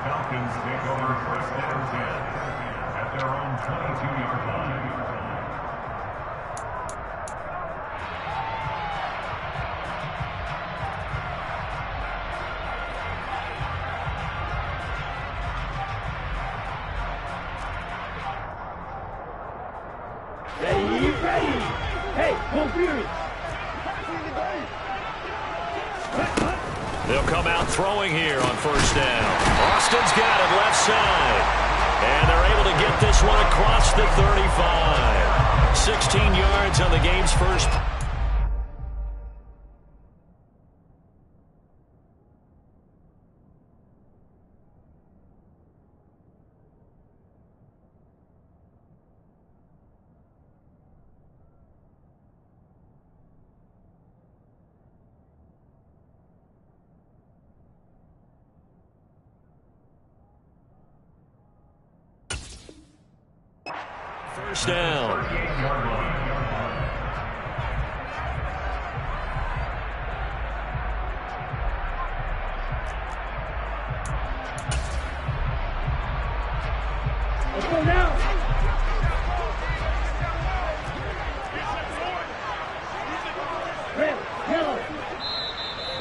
Falcons take over first and 10 at their own 22-yard line. Ready. Hey, go Fury. They'll come out throwing here on first down. Austin's got it left side. And they're able to get this one across the 35. 16 yards on the game's first. First down. Let's go now.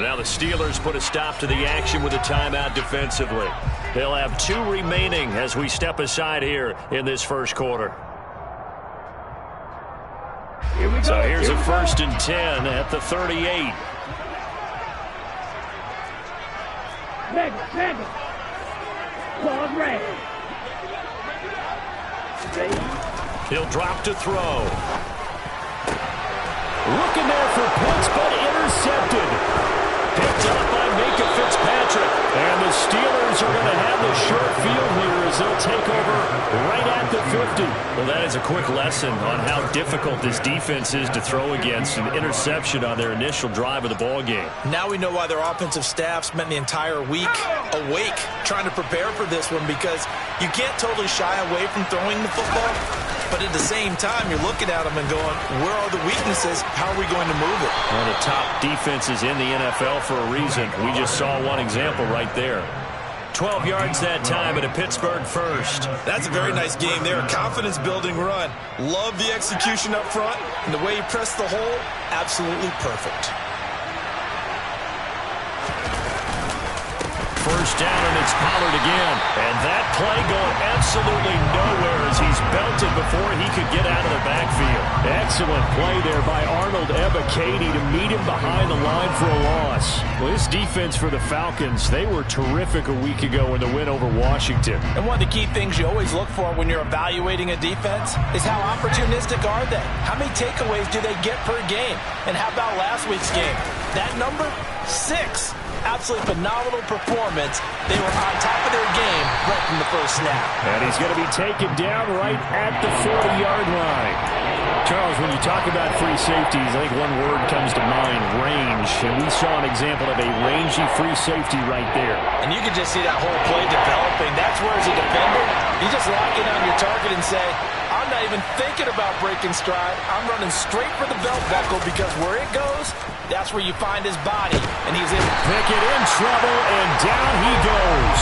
Now the Steelers put a stop to the action with a timeout defensively. They'll have 2 remaining as we step aside here in this first quarter. So here's a first and 10 at the 38. Mega. Claude Ray. He'll drop to throw. Looking there for Pitts, but intercepted. Picked up by Minka Fitzpatrick. And the Steelers are going to have the short field here as they'll take over right at the 50. Well, that is a quick lesson on how difficult this defense is to throw against. An interception on their initial drive of the ball game. Now we know why their offensive staff spent the entire week awake trying to prepare for this one, because you can't totally shy away from throwing the football. But at the same time, you're looking at them and going, where are the weaknesses? How are we going to move it? One of the top defenses in the NFL for a reason. We just saw one example right there. 12 yards that time at a Pittsburgh first. That's a very nice game there. Confidence-building run. Love the execution up front. And the way he pressed the hole, absolutely perfect. First down, and it's Pollard again. And that play going absolutely nowhere as he's belted before he could get out of the backfield. Excellent play there by Arnold Ebiketie to meet him behind the line for a loss. Well, this defense for the Falcons, they were terrific a week ago in the win over Washington. And one of the key things you always look for when you're evaluating a defense is how opportunistic are they? How many takeaways do they get per game? And how about last week's game? That number? 6. Absolutely phenomenal performance. They were on top of their game right from the first snap. And he's going to be taken down right at the 40-yard line. Charles, when you talk about free safeties, I think one word comes to mind, range. And we saw an example of a rangy free safety right there. And you can just see that whole play developing. That's where, as a defender, you just lock in on your target and say, I'm not even thinking about breaking stride. I'm running straight for the belt buckle, because where it goes, that's where you find his body. And he's in. Pickett in trouble, and down he goes.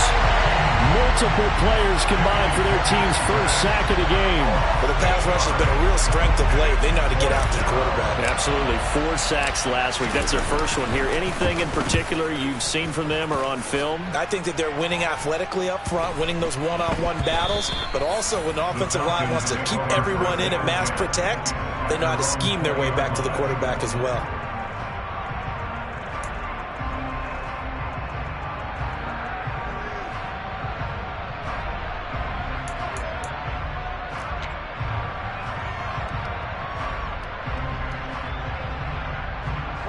Multiple players combined for their team's first sack of the game. But the pass rush has been a real strength of late. They know how to get out to the quarterback. Absolutely. 4 sacks last week. That's their first one here. Anything in particular you've seen from them or on film? I think that they're winning athletically up front, winning those one-on-one battles, but also when the offensive line wants to keep everyone in and mass protect, they know how to scheme their way back to the quarterback as well.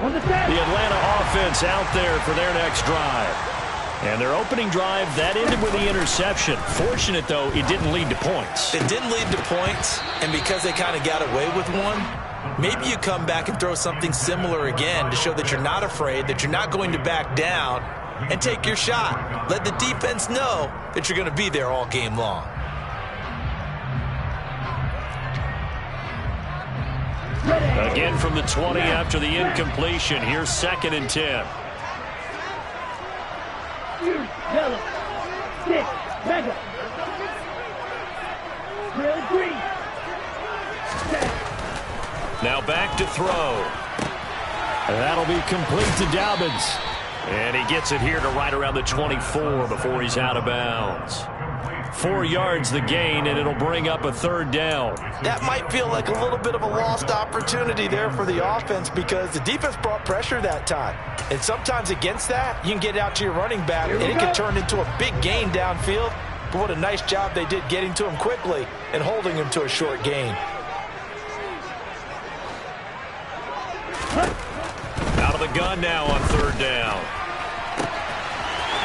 The Atlanta offense out there for their next drive. And their opening drive, that ended with the interception. Fortunate, though, it didn't lead to points. It didn't lead to points, and because they kind of got away with one, maybe you come back and throw something similar again to show that you're not afraid, that you're not going to back down, and take your shot. Let the defense know that you're going to be there all game long. Again from the 20 after the incompletion. Here's 2nd and 10. Yellow. 6. to throw. And that'll be complete to Dobbins. And he gets it here to right around the 24 before he's out of bounds. 4 yards the gain, and it'll bring up a third down. That might feel like a little bit of a lost opportunity there for the offense because the defense brought pressure that time. And sometimes against that, you can get out to your running back, and it can turn into a big gain downfield. But what a nice job they did getting to him quickly and holding him to a short gain. Out of the gun now on third down.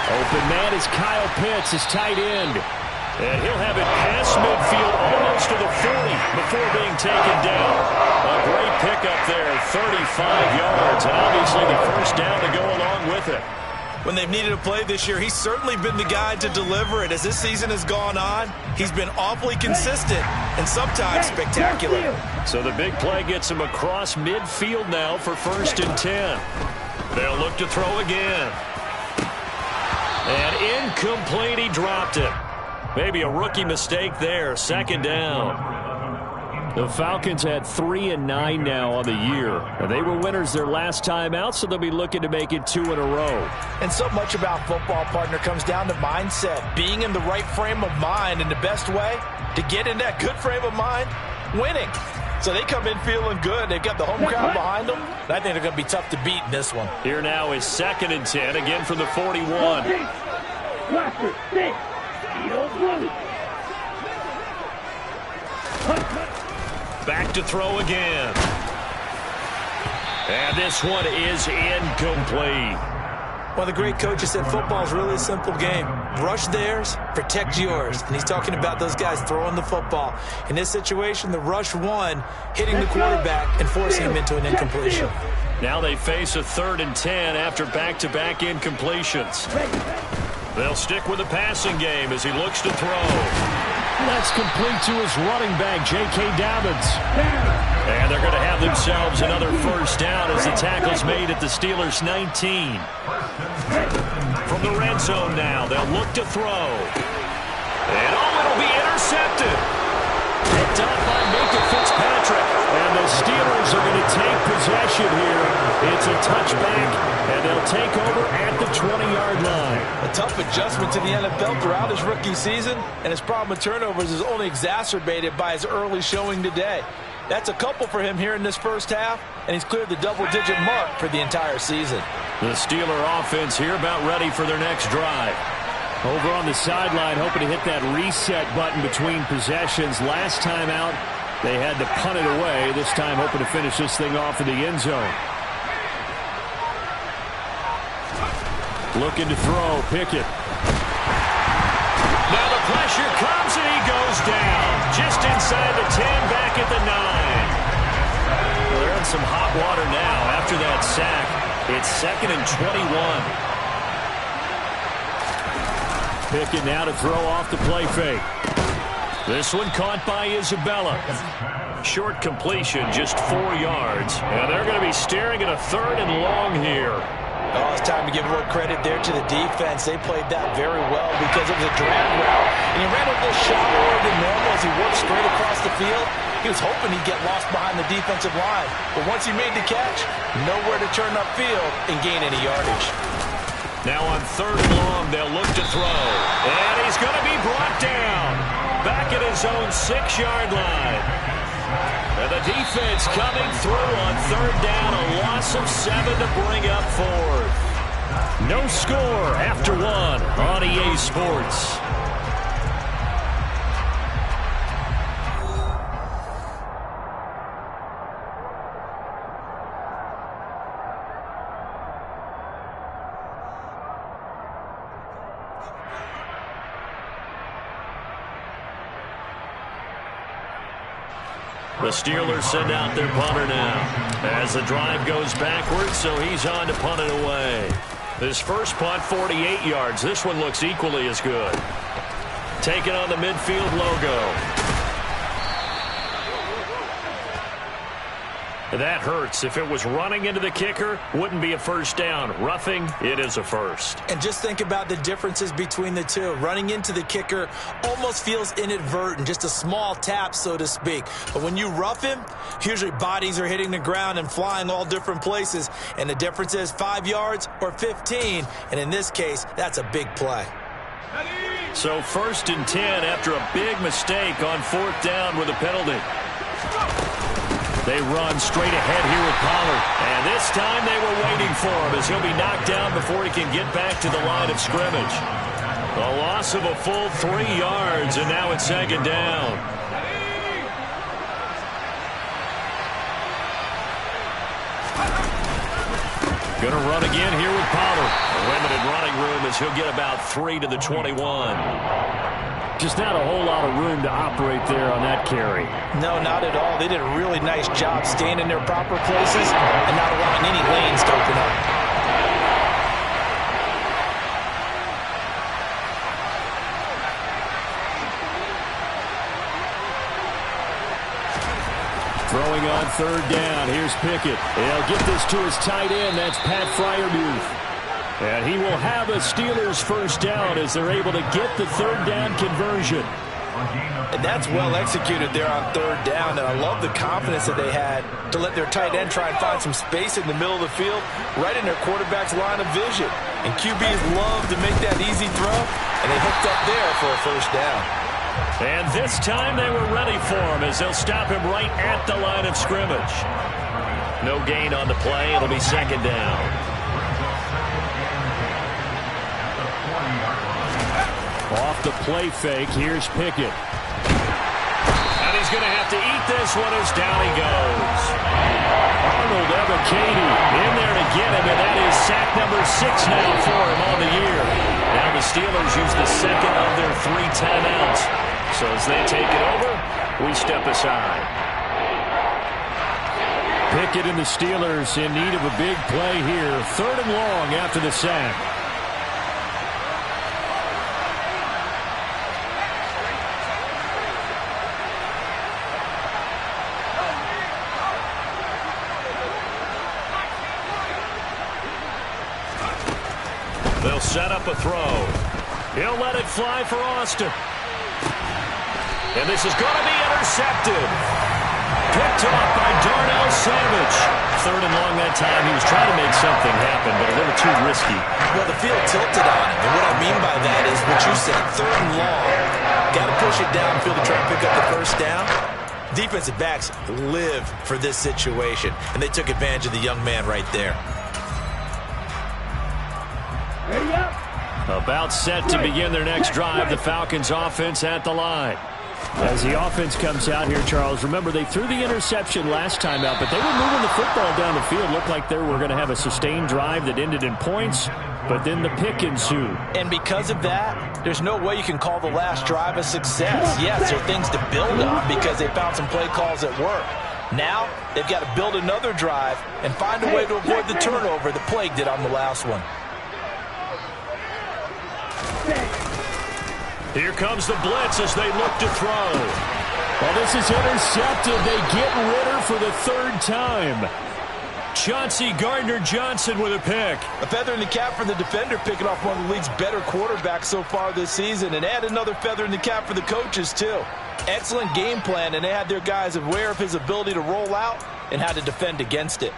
Open man is Kyle Pitts, his tight end. And he'll have it past midfield almost to the 40 before being taken down. A great pickup there, 35 yards, and obviously the first down to go along with it. When they've needed a play this year, he's certainly been the guy to deliver it. As this season has gone on, he's been awfully consistent and sometimes spectacular. So the big play gets him across midfield now for 1st and 10. They'll look to throw again. And incomplete, he dropped it. Maybe a rookie mistake there, 2nd down. The Falcons had 3-9 now on the year. And they were winners their last time out, so they'll be looking to make it 2 in a row. And so much about football, partner, comes down to mindset. Being in the right frame of mind, and the best way to get in that good frame of mind, winning. So they come in feeling good. They've got the home crowd behind them. I think they're going to be tough to beat in this one. Here now is 2nd and 10, again from the 41. Back to throw again. And this one is incomplete. Well, the great coach has said football is really a simple game. Rush theirs, protect yours. And he's talking about those guys throwing the football. In this situation, the rush one, hitting the quarterback and forcing him into an incompletion. Now they face a 3rd and 10 after back-to-back incompletions. They'll stick with the passing game as he looks to throw. That's complete to his running back, J.K. Dobbins. And they're going to have themselves another first down as the tackle's made at the Steelers' 19. From the red zone now, they'll look to throw. And it'll be intercepted. Picked up by Fitzpatrick. And the Steelers are going to take possession here. It's a touchback, and they'll take over at the 20-yard line. A tough adjustment to the NFL throughout his rookie season, and his problem with turnovers is only exacerbated by his early showing today. That's a couple for him here in this first half, and he's cleared the double-digit mark for the entire season. The Steeler offense here about ready for their next drive. Over on the sideline, hoping to hit that reset button between possessions. Last time out, they had to punt it away. This time hoping to finish this thing off in the end zone. Looking to throw, Pickett. Now the pressure comes and he goes down. Just inside the 10, back at the 9. Well, they're in some hot water now after that sack. It's 2nd and 21. Pickett now to throw off the play fake. This one caught by Isabella. Short completion, just 4 yards. And they're going to be staring at a 3rd and long here. Oh, it's time to give a little credit there to the defense. They played that very well because it was a drag route. And he ran a little shallower than normal as he worked straight across the field. He was hoping he'd get lost behind the defensive line. But once he made the catch, nowhere to turn upfield and gain any yardage. Now on 3rd and long, they'll look to throw. And he's going to be brought down. Back at his own 6-yard line. And the defense coming through on 3rd down. A loss of 7 to bring up 4th. No score after 1 on EA Sports. The Steelers send out their punter now as the drive goes backwards, so he's on to punt it away. This first punt, 48 yards. This one looks equally as good. Taking on the midfield logo. That hurts. If it was running into the kicker, wouldn't be a first down. Roughing, it is a first. And just think about the differences between the two. Running into the kicker almost feels inadvertent, just a small tap, so to speak. But when you rough him, usually bodies are hitting the ground and flying all different places. And the difference is 5 yards or 15. And in this case, that's a big play. So 1st and 10 after a big mistake on 4th down with a penalty. They run straight ahead here with Pollard. And this time they were waiting for him as he'll be knocked down before he can get back to the line of scrimmage. A loss of a full 3 yards, and now it's 2nd down. Going to run again here with Pollard. A limited running room as he'll get about 3 to the 21. Just not a whole lot of room to operate there on that carry. No, not at all. They did a really nice job staying in their proper places and not allowing any lanes to open up. Throwing on 3rd down. Here's Pickett. He'll get this to his tight end. That's Pat Freiermuth. And he will have a Steelers 1st down as they're able to get the 3rd down conversion. And that's well executed there on 3rd down. And I love the confidence that they had to let their tight end try and find some space in the middle of the field, right in their quarterback's line of vision. And QBs love to make that easy throw, and they hooked up there for a 1st down. And this time they were ready for him as they'll stop him right at the line of scrimmage. No gain on the play. It'll be 2nd down. Off the play fake, here's Pickett. And he's going to have to eat this one as down he goes. Arnold Ebiketie in there to get him, and that is sack number 6 now for him on the year. Now the Steelers use the 2nd of their 3 timeouts. So as they take it over, we step aside. Pickett and the Steelers in need of a big play here. 3rd and long after the sack. They'll set up a throw. He'll let it fly for Austin. And this is going to be intercepted. Picked off by Darnell Savage. 3rd and long that time. He was trying to make something happen, but a little too risky. Well, the field tilted on him. And what I mean by that is what you said, 3rd and long. Got to push it downfield to try and pick up the 1st down. Defensive backs live for this situation, and they took advantage of the young man right there. Ready up. About set to begin their next drive. The Falcons offense at the line. As the offense comes out here, Charles, remember they threw the interception last time out, but they were moving the football down the field. Looked like they were going to have a sustained drive that ended in points, but then the pick ensued. And because of that, there's no way you can call the last drive a success. Yes, there are things to build on because they found some play calls that work. Now, they've got to build another drive and find a way to avoid the turnover that plagued it on the last one. Here comes the blitz as they look to throw. Well, this is intercepted. They get Ritter for the 3rd time. Chauncey Gardner-Johnson with a pick. A feather in the cap for the defender, picking off one of the league's better quarterbacks so far this season. And add another feather in the cap for the coaches, too. Excellent game plan, and they had their guys aware of his ability to roll out and how to defend against it.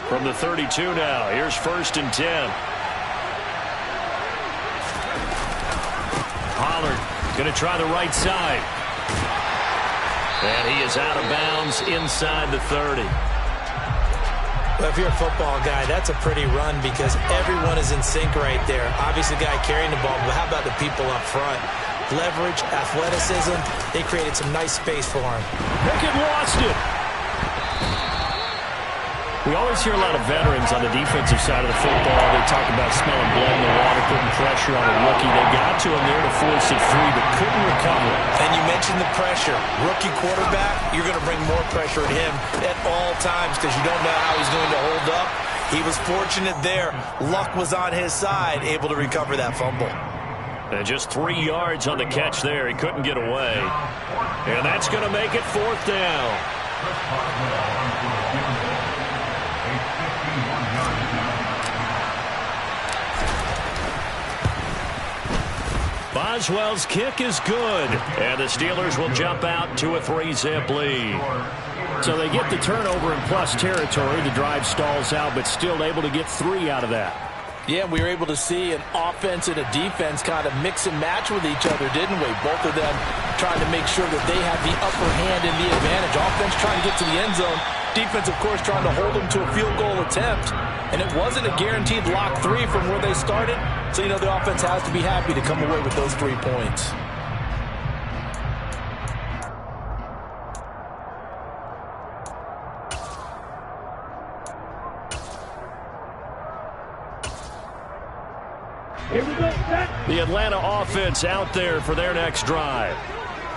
From the 32 now, here's 1st and 10. Pollard going to try the right side. And he is out of bounds inside the 30. Well, if you're a football guy, that's a pretty run because everyone is in sync right there. Obviously, the guy carrying the ball, but how about the people up front? Leverage, athleticism, they created some nice space for him. Pickett lost it. We always hear a lot of veterans on the defensive side of the football. They talk about smelling blood in the water, putting pressure on a rookie. They got to him there to force it free, but couldn't recover. And you mentioned the pressure. Rookie quarterback, you're going to bring more pressure at him at all times because you don't know how he's going to hold up. He was fortunate there. Luck was on his side, able to recover that fumble. And just 3 yards on the catch there. He couldn't get away. And that's going to make it 4th down. Boswell's kick is good. And the Steelers will jump out to a 3-zip lead. So they get the turnover in plus territory. The drive stalls out, but still able to get 3 out of that. Yeah, we were able to see an offense and a defense kind of mix and match with each other, didn't we? Both of them trying to make sure that they have the upper hand and the advantage. Offense trying to get to the end zone. Defense, of course, trying to hold them to a field goal attempt. And it wasn't a guaranteed lock 3 from where they started. So, you know, the offense has to be happy to come away with those 3 points. Here we go, set. The Atlanta offense out there for their next drive.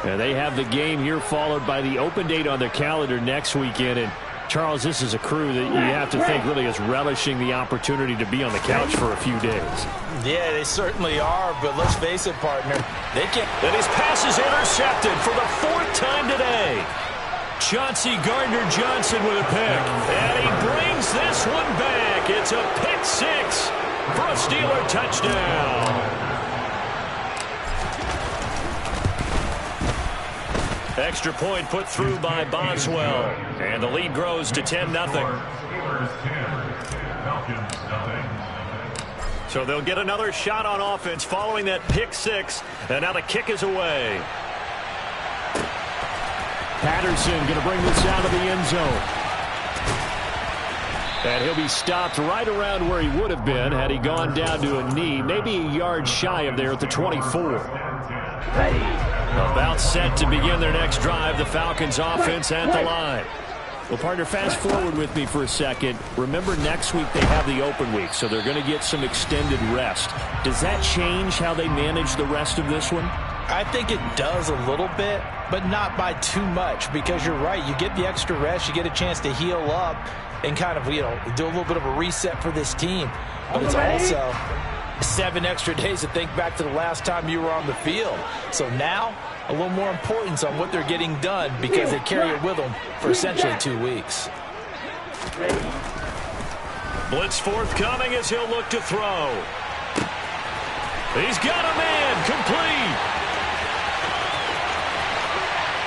And they have the game here followed by the open date on their calendar next weekend. And Charles, this is a crew that you have to think really is relishing the opportunity to be on the couch for a few days. Yeah, they certainly are, but let's face it, partner, they can't. And his pass is intercepted for the 4th time today. Chauncey Gardner-Johnson with a pick. And he brings this one back. It's a pick 6 for a Steeler touchdown. Extra point put through by Boswell. And the lead grows to 10-0. So they'll get another shot on offense following that pick 6. And now the kick is away. Patterson going to bring this out of the end zone. And he'll be stopped right around where he would have been had he gone down to a knee, maybe a yard shy of there at the 24. About set to begin their next drive, the Falcons offense at the line. Well, partner, fast forward with me for a second. Remember, next week they have the open week, so they're going to get some extended rest. Does that change how they manage the rest of this one? I think it does a little bit, but not by too much, because you're right. You get the extra rest, you get a chance to heal up and kind of, you know, do a little bit of a reset for this team. But it's also 7 extra days to think back to the last time you were on the field. So now, a little more importance on what they're getting done because they carry it with them for essentially 2 weeks. Blitz forthcoming as he'll look to throw. He's got a man, complete.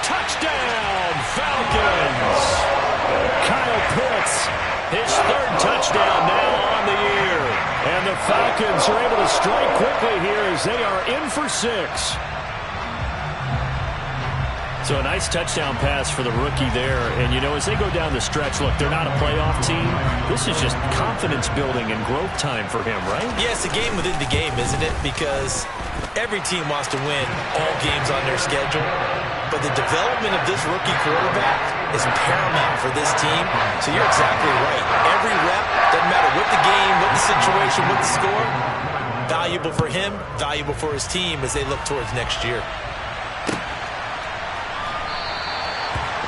Touchdown, Falcons. Kyle Pitts, his 3rd touchdown now on the year. And the Falcons are able to strike quickly here as they are in for 6. So a nice touchdown pass for the rookie there. And, you know, as they go down the stretch, look, they're not a playoff team. This is just confidence building and growth time for him, right? Yeah, it's a game within the game, isn't it? Because every team wants to win all games on their schedule. But the development of this rookie quarterback is paramount for this team. So you're exactly right. Every rep, doesn't matter what the game, what the situation, what the score, valuable for him, valuable for his team as they look towards next year.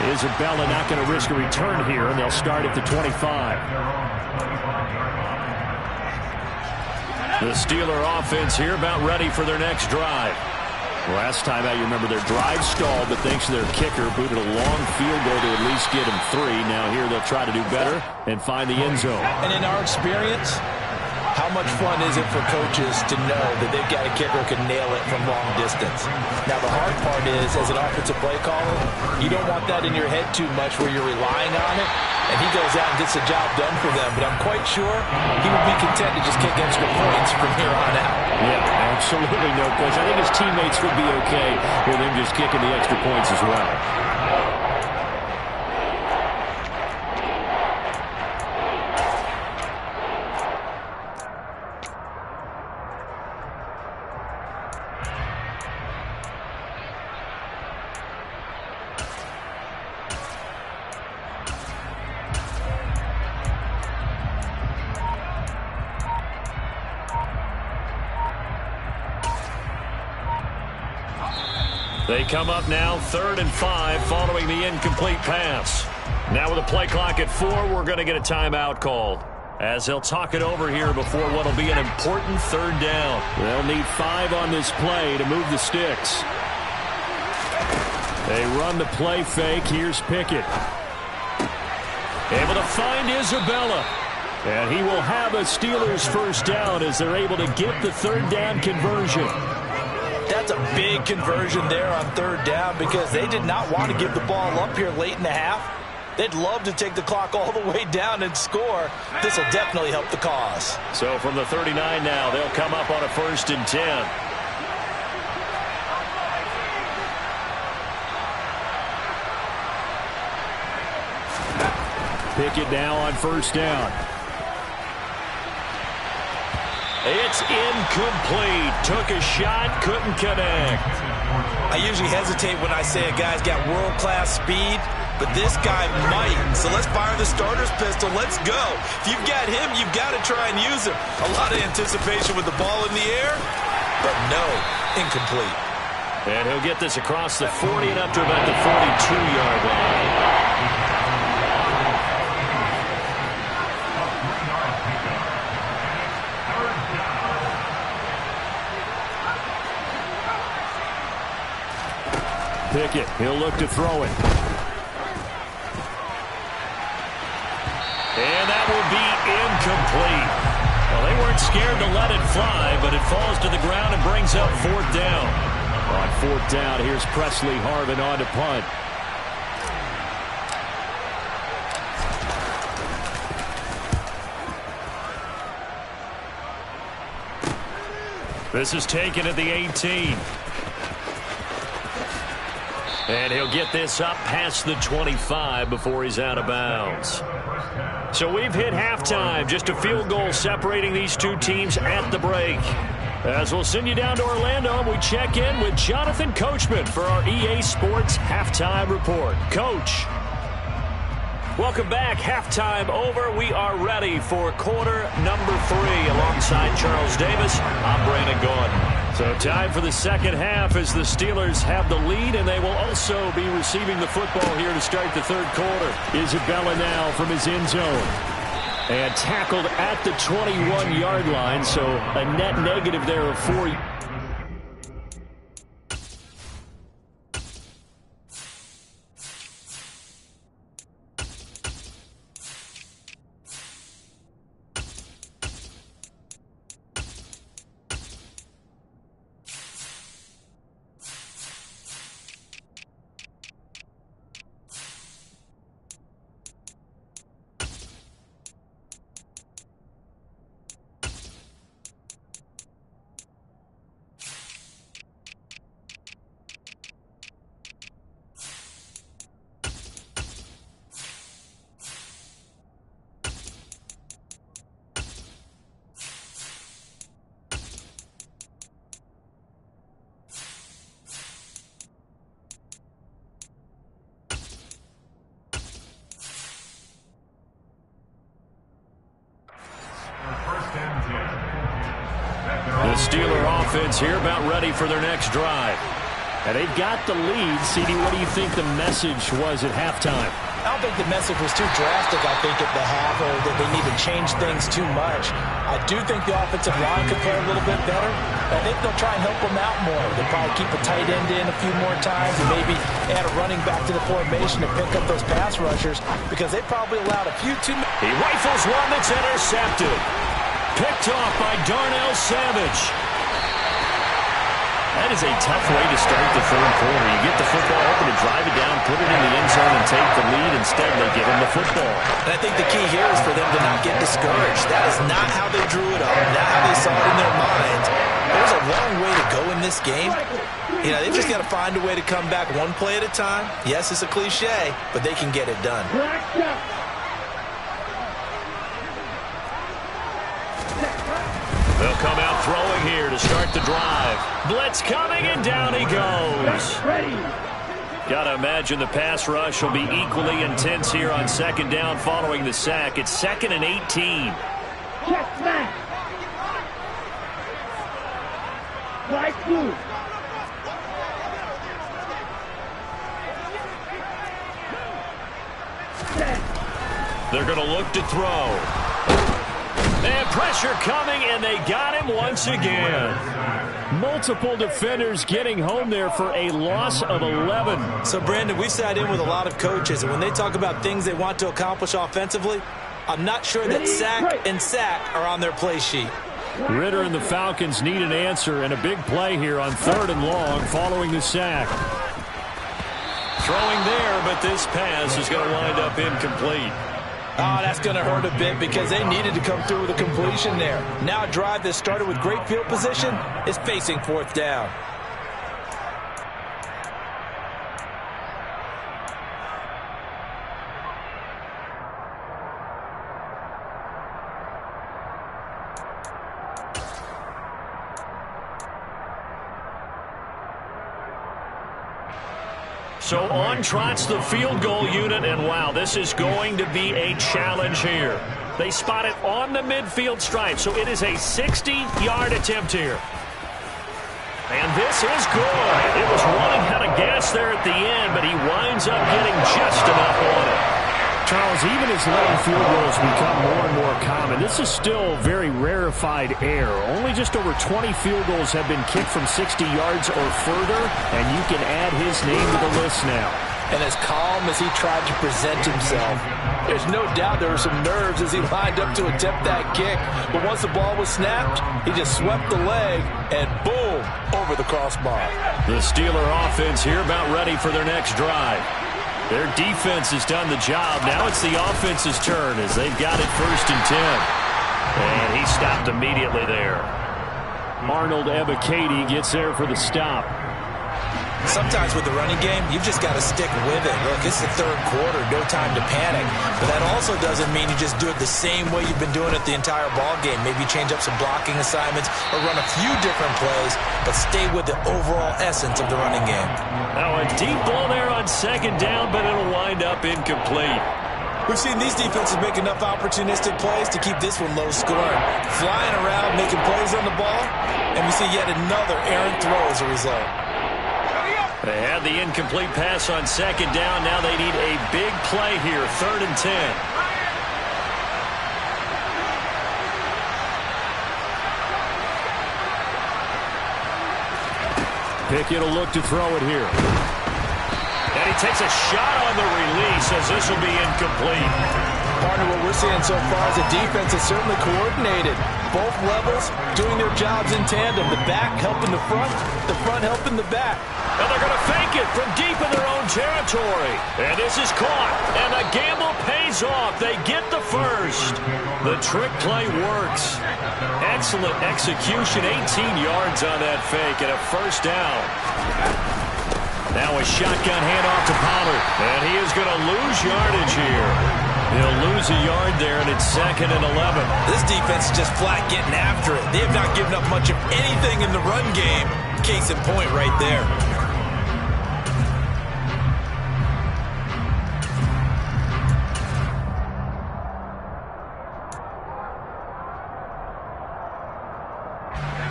Isabella not going to risk a return here, and they'll start at the 25. The Steeler offense here about ready for their next drive. Last time out, you remember their drive stalled, but thanks to their kicker, booted a long field goal to at least get him 3. Now here they'll try to do better and find the end zone. And in our experience, how much fun is it for coaches to know that they've got a kicker who can nail it from long distance? Now, the hard part is, as an offensive play caller, you don't want that in your head too much where you're relying on it, and he goes out and gets the job done for them. But I'm quite sure he would be content to just kick extra points from here on out. Yeah, absolutely no question. I think his teammates would be okay with him just kicking the extra points as well. They come up now 3rd and 5 following the incomplete pass. Now with a play clock at 4, we're going to get a timeout called. as they'll talk it over here before what will be an important third down. They'll need 5 on this play to move the sticks. They run the play fake. Here's Pickett. Able to find Isabella. And he will have a Steelers first down as they're able to get the third down conversion. That's a big conversion there on third down because they did not want to give the ball up here late in the half. They'd love to take the clock all the way down and score. This will definitely help the cause. So from the 39 now, they'll come up on a 1st and 10. Pickett now on 1st down. It's incomplete. Took a shot, couldn't connect. I usually hesitate when I say a guy's got world-class speed, but this guy might. So let's fire the starter's pistol. Let's go. If you've got him, you've got to try and use him. A lot of anticipation with the ball in the air, but no, incomplete. And he'll get this across the 40 and up to about the 42-yard line. Pickett, he'll look to throw it. And that will be incomplete. Well, they weren't scared to let it fly, but it falls to the ground and brings up 4th down. On 4th down, here's Presley Harvin on to punt. This is taken at the 18. And he'll get this up past the 25 before he's out of bounds. So we've hit halftime. Just a field goal separating these two teams at the break. As we'll send you down to Orlando, and we check in with Jonathan Coachman for our EA Sports Halftime Report. Coach. Welcome back. Halftime over. We are ready for quarter number 3. Alongside Charles Davis, I'm Brandon Gordon. So time for the second half as the Steelers have the lead, and they will also be receiving the football here to start the third quarter. Isabella now from his end zone. And tackled at the 21-yard line, so a net negative there of 4. The Steeler offense here about ready for their next drive. And they've got the lead. CD, what do you think the message was at halftime? I don't think the message was too drastic, I think, at the half, or that they need to change things too much. I do think the offensive line could play a little bit better. I think they'll try and help them out more. They'll probably keep a tight end in a few more times and maybe add a running back to the formation to pick up those pass rushers because they probably allowed a few too many. He rifles one that's intercepted. Picked off by Darnell Savage. That is a tough way to start the third quarter. You get the football, hoping to drive it down, put it in the end zone, and take the lead. Instead, they give him the football. And I think the key here is for them to not get discouraged. That is not how they drew it up, not how they saw it in their minds. There's a long way to go in this game. You know, they've just got to find a way to come back one play at a time. Yes, it's a cliche, but they can get it done. They'll come out throwing here to start the drive. Blitz coming, and down he goes. Got to imagine the pass rush will be equally intense here on second down following the sack. It's 2nd and 18. Check smack. Right move. They're going to look to throw. Pressure coming, and they got him once again. Multiple defenders getting home there for a loss of 11. So, Brandon, we've sat in with a lot of coaches, and when they talk about things they want to accomplish offensively, I'm not sure that sack and sack are on their play sheet. Ritter and the Falcons need an answer, and a big play here on 3rd and long following the sack. Throwing there, but this pass is going to wind up incomplete. Oh, that's going to hurt a bit because they needed to come through with a completion there. Now a drive that started with great field position is facing 4th down. So on trots the field goal unit, and wow, this is going to be a challenge here. They spot it on the midfield stripe, so it is a 60-yard attempt here. And this is good. It was running out of gas there at the end, but he winds up getting just enough on it. Charles, even as long field goals become more and more common, this is still very rarefied air. Only just over 20 field goals have been kicked from 60 yards or further, and you can add his name to the list now. And as calm as he tried to present himself, there's no doubt there were some nerves as he lined up to attempt that kick. But once the ball was snapped, he just swept the leg, and boom, over the crossbar. The Steeler offense here about ready for their next drive. Their defense has done the job. Now it's the offense's turn as they've got it 1st and 10. And he stopped immediately there. Arnold Ebiketie gets there for the stop. Sometimes with the running game, you've just got to stick with it. Look, it's the 3rd quarter, no time to panic. But that also doesn't mean you just do it the same way you've been doing it the entire ball game. Maybe change up some blocking assignments or run a few different plays, but stay with the overall essence of the running game. Now a deep ball there on 2nd down, but it'll wind up incomplete. We've seen these defenses make enough opportunistic plays to keep this one low scoring. Flying around, making plays on the ball, and we see yet another errant throw as a result. They had the incomplete pass on 2nd down. Now they need a big play here, 3rd and 10. Pickett will look to throw it here. And he takes a shot on the release as this will be incomplete. Partner, what we're seeing so far is the defense is certainly coordinated. Both levels doing their jobs in tandem. The back helping the front helping the back. And they're going to fake it from deep in their own territory. And this is caught. And the gamble pays off. They get the first. The trick play works. Excellent execution. 18 yards on that fake and a 1st down. Now a shotgun handoff to Pollard. And he is going to lose yardage here. He'll lose a yard there, and it's 2nd and 11. This defense is just flat getting after it. They have not given up much of anything in the run game. Case in point right there.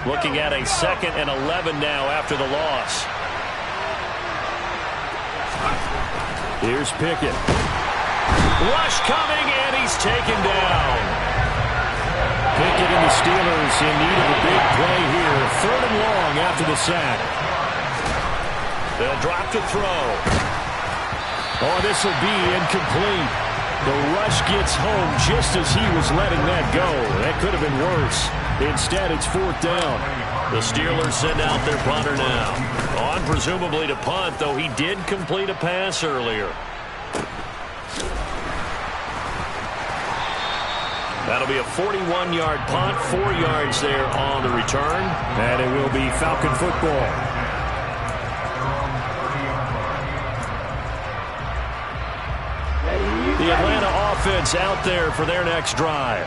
Looking at a 2nd and 11 now after the loss. Here's Pickett. Rush coming, and he's taken down. Pickett and the Steelers in need of a big play here. 3rd and long after the sack. They'll drop to throw. Oh, this will be incomplete. The rush gets home just as he was letting that go. That could have been worse. Instead, it's 4th down. The Steelers send out their punter now. On presumably to punt, though he did complete a pass earlier. That'll be a 41-yard punt, 4 yards there on the return. And it will be Falcon football. The Atlanta offense out there for their next drive.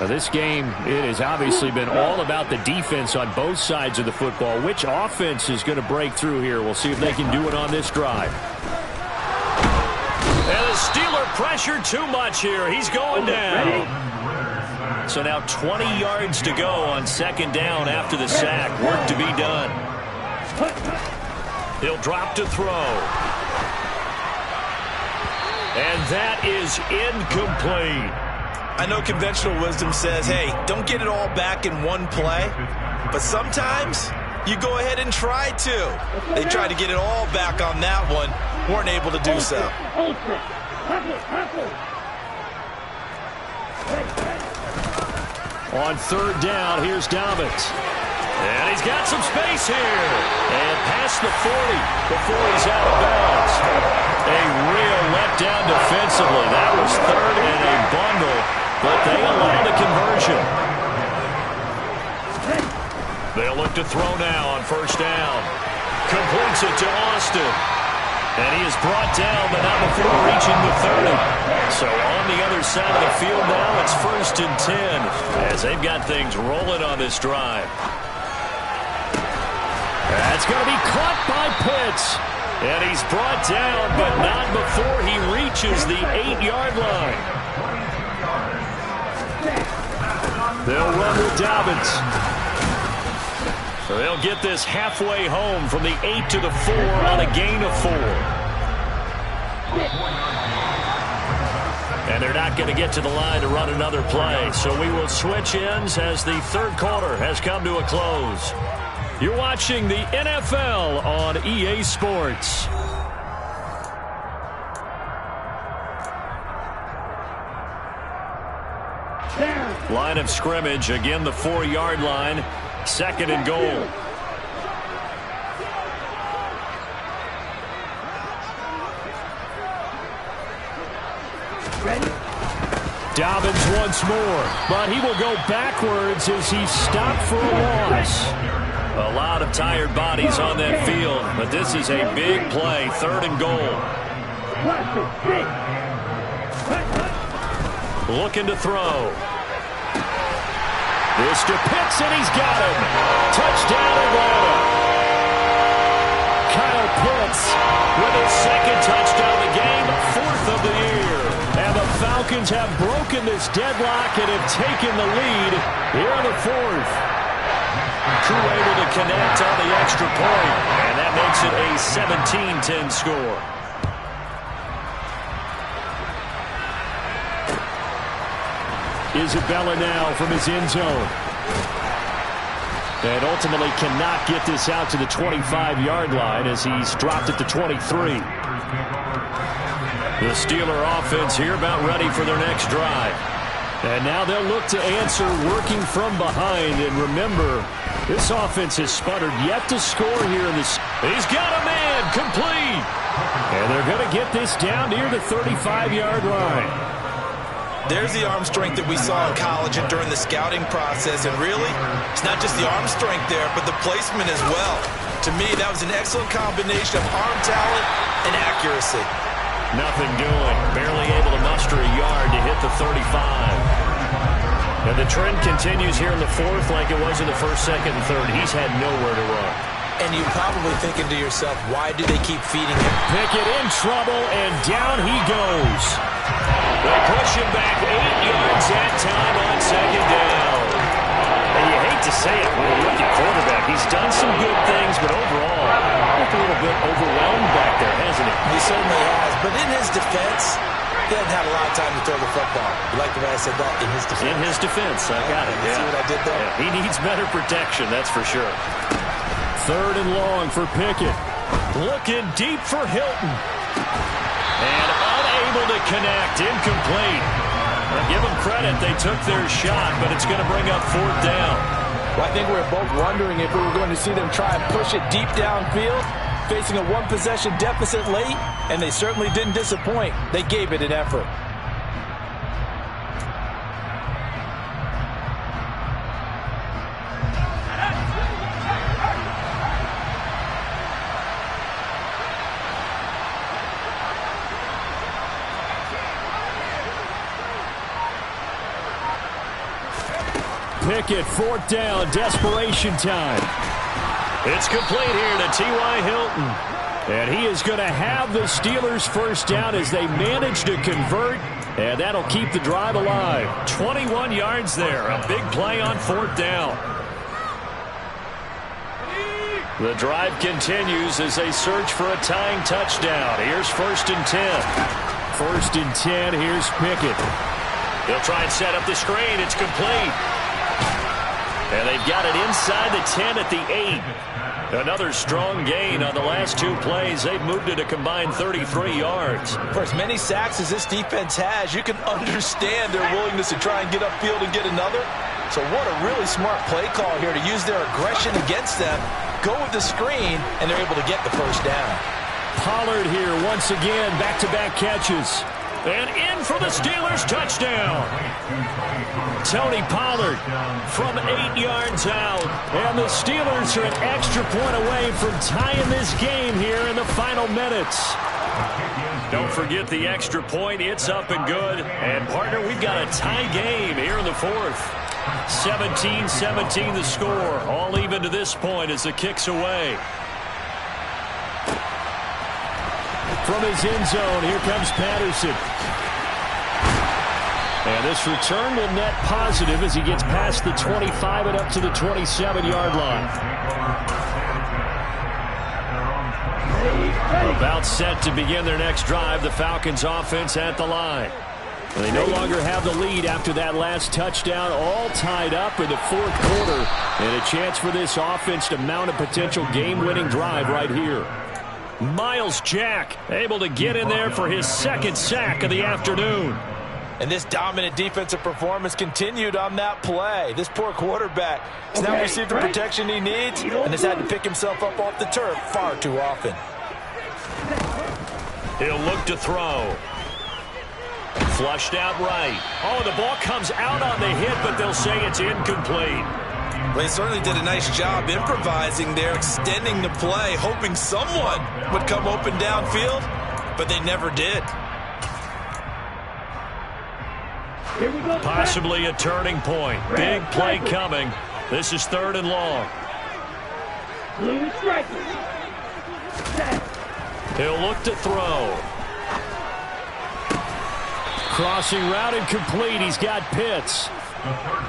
Now this game, it has obviously been all about the defense on both sides of the football. Which offense is going to break through here? We'll see if they can do it on this drive. And the Steeler pressure too much here. He's going down. So now 20 yards to go on 2nd down after the sack. Work to be done. He'll drop to throw. And that is incomplete. I know conventional wisdom says, hey, don't get it all back in one play. But sometimes you go ahead and try to. They tried to get it all back on that one. Weren't able to do so. On third down, here's Dobbins. And he's got some space here. And past the 40 before he's out of bounds. A real letdown defensively. That was third and a bundle, but they allowed a conversion. They'll look to throw now on first down. Completes it to Austin. And he is brought down, but not before reaching the 30. So on the other side of the field now, it's 1st and 10 as they've got things rolling on this drive. That's going to be caught by Pitts. And he's brought down, but not before he reaches the 8-yard line. They'll run with Dobbins. They'll get this halfway home from the 8 to the 4 on a gain of 4. And they're not going to get to the line to run another play. So we will switch ends as the third quarter has come to a close. You're watching the NFL on EA Sports. Line of scrimmage, again the 4-yard line. 2nd and goal. Dobbins once more, but he will go backwards as he's stopped for a loss. A lot of tired bodies on that field, but this is a big play. 3rd and goal. Looking to throw. This to Pitts, and he's got him. Touchdown, Atlanta. Kyle Pitts with his 2nd touchdown of the game, 4th of the year. And the Falcons have broken this deadlock and have taken the lead here in the 4th. Crew able to connect on the extra point, and that makes it a 17-10 score. Isabella now from his end zone. And ultimately cannot get this out to the 25-yard line as he's dropped it to 23. The Steeler offense here about ready for their next drive. And now they'll look to answer working from behind. And remember, this offense has sputtered yet to score here in this. He's got a man complete. And they're going to get this down near the 35-yard line. There's the arm strength that we saw in college and during the scouting process. And really, it's not just the arm strength there, but the placement as well. To me, that was an excellent combination of arm talent and accuracy. Nothing doing. Barely able to muster a yard to hit the 35. And the trend continues here in the 4th like it was in the 1st, 2nd, and 3rd. He's had nowhere to run. And you're probably thinking to yourself, why do they keep feeding him? Pickett in trouble, and down he goes. They push him back 8 yards that time on 2nd down. And you hate to say it with a rookie quarterback. He's done some good things, but overall, a little bit overwhelmed back there, hasn't he? He certainly has. But in his defense, he hasn't had a lot of time to throw the football. You like the way I said that? In his defense. In his defense. I got it. See what I did there? Yeah, he needs better protection, that's for sure. 3rd and long for Pickett. Looking deep for Hilton. And unable to connect. Incomplete. Now give them credit. They took their shot, but it's going to bring up 4th down. Well, I think we were both wondering if we were going to see them try and push it deep downfield, facing a one-possession deficit late, and they certainly didn't disappoint. They gave it an effort. Pickett, 4th down, desperation time. It's complete here to T.Y. Hilton. And he is going to have the Steelers' 1st down as they manage to convert. And that'll keep the drive alive. 21 yards there. A big play on 4th down. The drive continues as they search for a tying touchdown. Here's 1st and 10. 1st and 10. Here's Pickett. They'll try and set up the screen. It's complete. And they've got it inside the 10 at the 8. Another strong gain on the last 2 plays. They've moved it a combined 33 yards. For as many sacks as this defense has, you can understand their willingness to try and get upfield and get another. So what a really smart play call here to use their aggression against them, go with the screen, and they're able to get the first down. Pollard here once again, back-to-back catches. And in for the Steelers, touchdown. Tony Pollard from 8 yards out. And the Steelers are an extra point away from tying this game here in the final minutes. Don't forget the extra point. It's up and good. And, partner, we've got a tie game here in the 4th. 17-17 the score. All even to this point as the kick's away. From his end zone, here comes Patterson. And this return will net positive as he gets past the 25 and up to the 27-yard line. About set to begin their next drive, the Falcons offense at the line. They no longer have the lead after that last touchdown, all tied up in the 4th quarter. And a chance for this offense to mount a potential game-winning drive right here. Miles Jack able to get in there for his 2nd sack of the afternoon. And this dominant defensive performance continued on that play. This poor quarterback has now received the protection he needs and has had to pick himself up off the turf far too often. He'll look to throw. Flushed out right. Oh, the ball comes out on the hit, but they'll say it's incomplete. Well, he certainly did a nice job improvising there, extending the play, hoping someone would come open downfield, but they never did. Possibly a turning point. Big play coming. This is 3rd and long. He'll look to throw. Crossing route incomplete. He's got Pitts.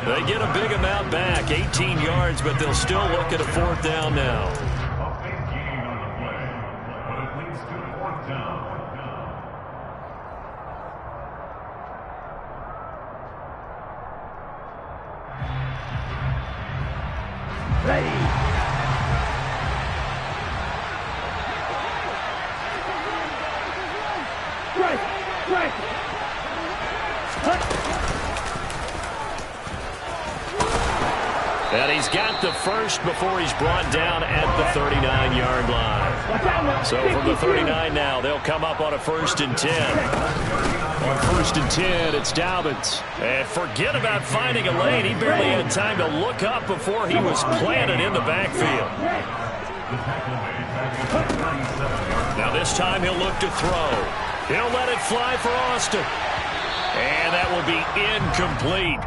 They get a big amount back, 18 yards, but they'll still look at a 4th down now. A big gain on the play, but it leads to 4th down. Ready. Strike. And he's got the first before he's brought down at the 39-yard line. So from the 39 now, they'll come up on a 1st and 10. On 1st and 10, it's Dobbins. And forget about finding a lane. He barely had time to look up before he was planted in the backfield. Now this time he'll look to throw. He'll let it fly for Austin. And that will be incomplete.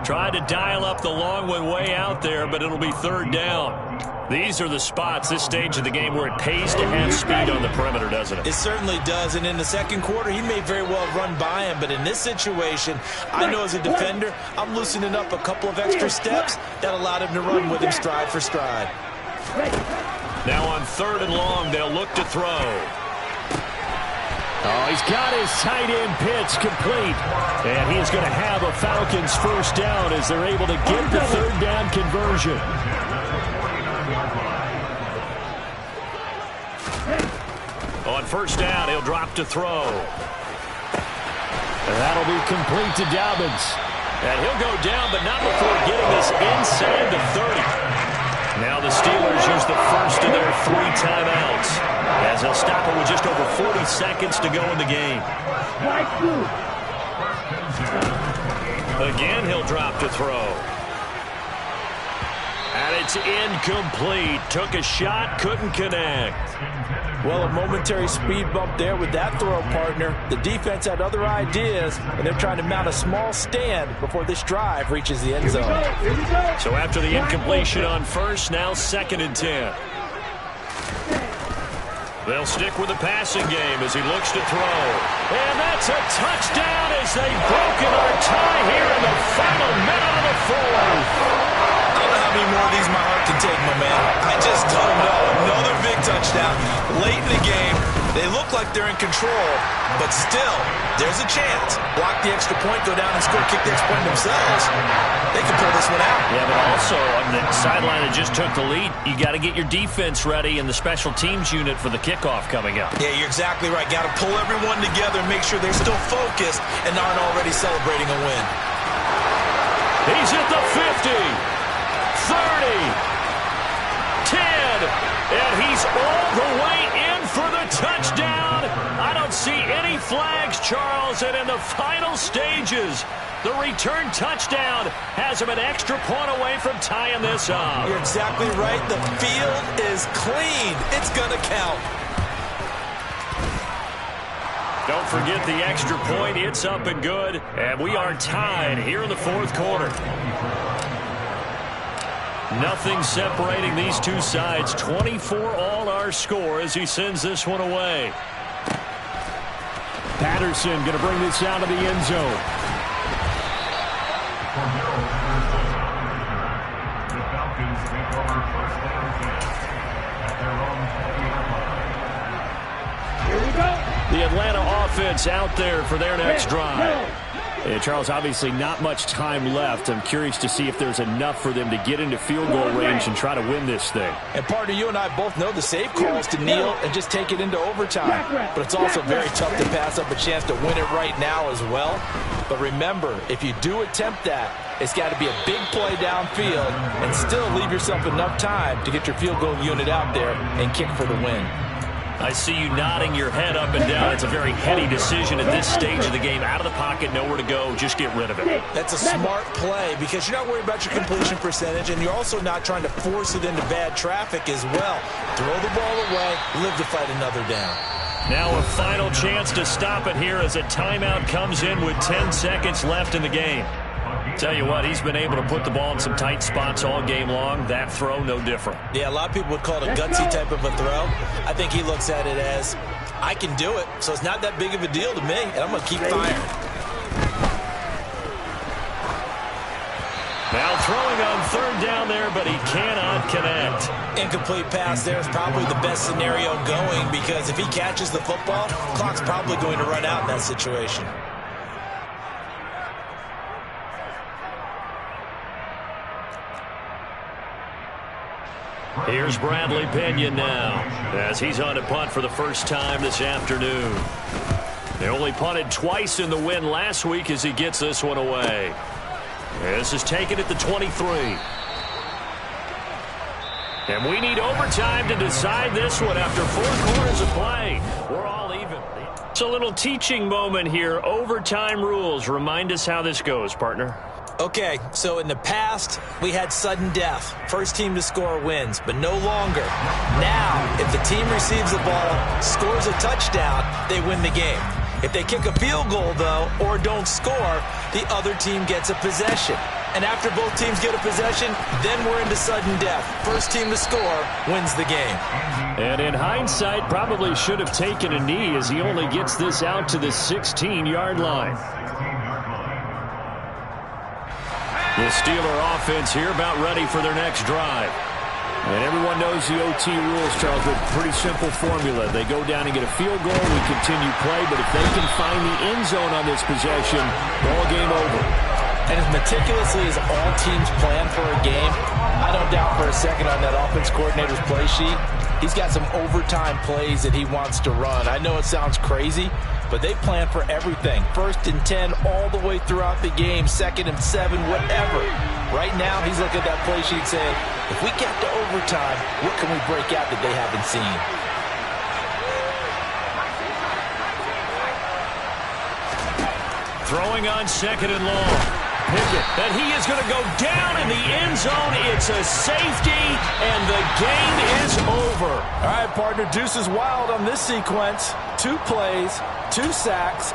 Tried to dial up the long one way out there, but it'll be 3rd down. These are the spots, this stage of the game, where it pays to have speed on the perimeter, doesn't it? It certainly does, and in the 2nd quarter, he may very well run by him, but in this situation, I know as a defender, I'm loosening up a couple of extra steps that allowed him to run with him stride for stride. Now on 3rd and long, they'll look to throw. Oh, he's got his tight end pitch complete. And he's going to have a Falcons 1st down as they're able to get the 3rd down conversion. On 1st down, he'll drop to throw. And that'll be complete to Dobbins. And he'll go down, but not before getting this inside the 30. Now the Steelers use the first of their 3 timeouts as they'll stop it with just over 40 seconds to go in the game. Again, he'll drop to throw. And it's incomplete. Took a shot, couldn't connect. Well, a momentary speed bump there with that throw, partner. The defense had other ideas, and they're trying to mount a small stand before this drive reaches the end zone. So after the incompletion on 1st, now 2nd and 10. They'll stick with the passing game as he looks to throw. And that's a touchdown as they've broken our tie here in the final minute of the 4th. I don't know how many more of these my heart can take, my man. I just don't know. Another big touchdown late in the game. They look like they're in control, but still, there's a chance. Block the extra point, go down and score, kick the extra point themselves. They can pull this one out. Yeah, but also on the sideline that just took the lead, you got to get your defense ready and the special teams unit for the kickoff coming up. Yeah, you're exactly right. Got to pull everyone together and make sure they're still focused and aren't already celebrating a win. He's at the 50, 30, 10, and he's all the way in for the touchdown. I don't see any flags, Charles, and in the final stages, the return touchdown has him an extra point away from tying this up. You're exactly right. The field is clean. It's going to count. Don't forget the extra point. It's up and good. And we are tied here in the fourth quarter. Nothing separating these two sides. 24-all our score as he sends this one away. Patterson going to bring this out of the end zone. The Falcons take over first down at their own 20-yard line. Here we go. The Atlanta offense out there for their next drive. Charles, obviously not much time left. I'm curious to see if there's enough for them to get into field goal range and try to win this thing. And partner, you and I both know the safe call is to kneel and just take it into overtime. But it's also very tough to pass up a chance to win it right now as well. But remember, if you do attempt that, it's got to be a big play downfield and still leave yourself enough time to get your field goal unit out there and kick for the win. I see you nodding your head up and down. It's a very heady decision at this stage of the game. Out of the pocket, nowhere to go. Just get rid of it. That's a smart play because you're not worried about your completion percentage, and you're also not trying to force it into bad traffic as well. Throw the ball away, live to fight another down. Now a final chance to stop it here as a timeout comes in with 10 seconds left in the game. Tell you what, he's been able to put the ball in some tight spots all game long. That throw, no different. Yeah, a lot of people would call it a gutsy type of a throw. I think he looks at it as, I can do it, so it's not that big of a deal to me, and I'm going to keep firing. Now throwing on third down there, but he cannot connect. Incomplete pass there is probably the best scenario going because if he catches the football, clock's probably going to run out in that situation. Here's Bradley Pinion now as he's on a punt for the first time this afternoon. They only punted twice in the win last week as he gets this one away. This is taken at the 23. And we need overtime to decide this one after 4 quarters of play. We're all even. It's a little teaching moment here. Overtime rules. Remind us how this goes, partner. Okay, so in the past, we had sudden death. First team to score wins, but no longer. Now, if the team receives the ball, scores a touchdown, they win the game. If they kick a field goal, though, or don't score, the other team gets a possession. And after both teams get a possession, then we're into sudden death. First team to score wins the game. And in hindsight, probably should have taken a knee as he only gets this out to the 16-yard line. The Steeler offense here about ready for their next drive. And everyone knows the OT rules, Charles, with a pretty simple formula. They go down and get a field goal, we continue play, but if they can find the end zone on this possession, ball game over. And as meticulously as all teams plan for a game, I don't doubt for a second on that offense coordinator's play sheet, he's got some overtime plays that he wants to run. I know it sounds crazy, but they plan for everything. 1st and 10 all the way throughout the game, 2nd and 7, whatever. Right now, he's looking at that play sheet saying, if we get to overtime, what can we break out that they haven't seen? Throwing on 2nd and long. Pickett, and he is going to go down in the end zone. It's a safety, and the game is over. All right, partner, deuce is wild on this sequence. 2 plays, 2 sacks,